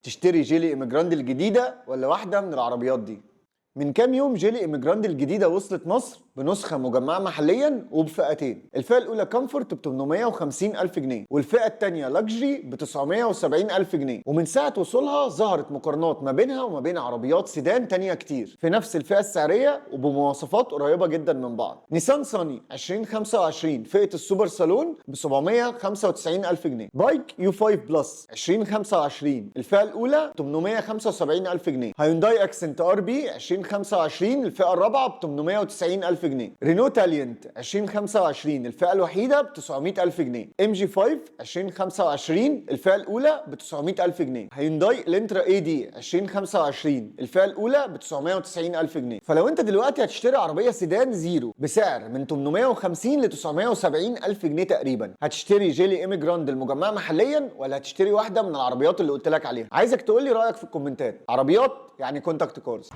تشتري جيلي إيميجراند الجديدة ولا واحدة من العربيات دي؟ من كام يوم جيلي إيميجراند الجديدة وصلت مصر بنسخة مجمعة محليا وبفئتين. الفئة الأولى كومفورت ب 850 ألف جنيه، والفئة الثانية لاكجري ب 970 ألف جنيه. ومن ساعة وصولها ظهرت مقارنات ما بينها وما بين عربيات سيدان تانية كتير في نفس الفئة السعرية وبمواصفات قريبة جدا من بعض. نيسان صاني 2025 فئة السوبر صالون ب 795 ألف جنيه. بايك يو 5 بلس 2025 الفئة الأولى 875 ألف جنيه. هيونداي اكسنت ار بي 2025 الفئة الرابعة ب 890 ألف جنيه. رينو تالينت 2025 الفئة الوحيدة ب 900 ألف جنيه. ام جي 5 2025 الفئة الأولى ب 900 ألف جنيه. هيونداي الانترا اي دي 2025 الفئة الأولى ب 990 ألف جنيه. فلو أنت دلوقتي هتشتري عربية سيدان زيرو بسعر من 850 ل 970 ألف جنيه تقريبا، هتشتري جيلي ايميجراند المجمعة محليا ولا هتشتري واحدة من العربيات اللي قلت لك عليها؟ عايزك تقول لي رأيك في الكومنتات. عربيات يعني كونتاكت كارز.